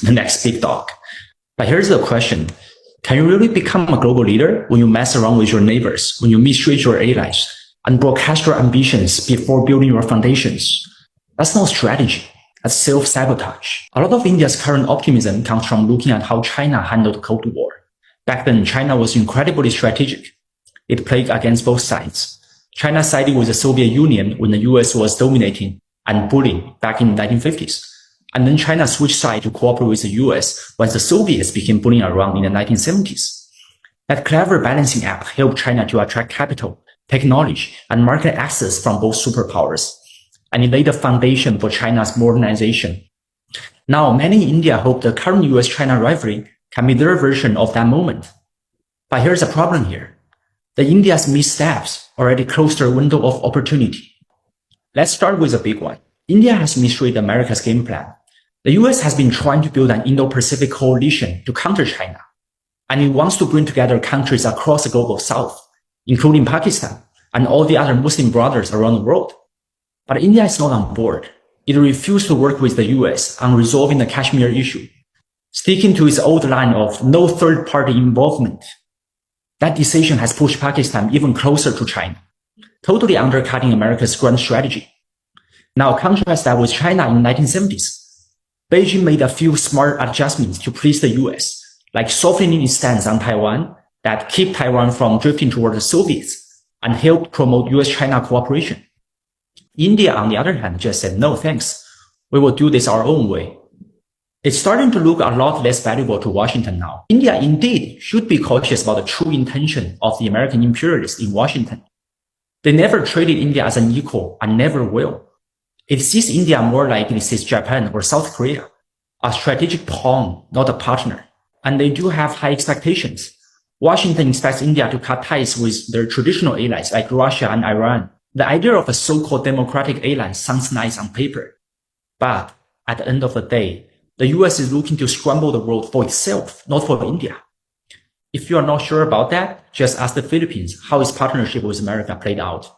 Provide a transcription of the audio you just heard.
the next big dog. But here's the question. Can you really become a global leader when you mess around with your neighbors, when you mistreat your allies, and broadcast your ambitions before building your foundations? That's not strategy. That's self-sabotage. A lot of India's current optimism comes from looking at how China handled the Cold War. Back then, China was incredibly strategic. It played against both sides. China sided with the Soviet Union when the US was dominating and bullying back in the 1950s. And then China switched sides to cooperate with the US once the Soviets became bullying around in the 1970s. That clever balancing act helped China to attract capital, technology, and market access from both superpowers. And it laid the foundation for China's modernization. Now, many in India hope the current US-China rivalry can be their version of that moment. But here's the problem here. The India's missteps already closed their window of opportunity. Let's start with a big one. India has misread America's game plan. The US has been trying to build an Indo-Pacific coalition to counter China. And it wants to bring together countries across the global south, including Pakistan and all the other Muslim brothers around the world. But India is not on board. It refused to work with the US on resolving the Kashmir issue, sticking to its old line of no third-party involvement. That decision has pushed Pakistan even closer to China, totally undercutting America's grand strategy. Now contrast that with China in the 1970s. Beijing made a few smart adjustments to please the US, like softening its stance on Taiwan that kept Taiwan from drifting toward the Soviets and helped promote US-China cooperation. India, on the other hand, just said, no thanks, we will do this our own way. It's starting to look a lot less valuable to Washington now. India indeed should be cautious about the true intention of the American imperialists in Washington. They never treated India as an equal and never will. It sees India more like it sees Japan or South Korea, a strategic pawn, not a partner. And they do have high expectations. Washington expects India to cut ties with their traditional allies like Russia and Iran. The idea of a so-called democratic alliance sounds nice on paper. But at the end of the day, the US is looking to scramble the world for itself, not for India. If you are not sure about that, just ask the Philippines how its partnership with America played out.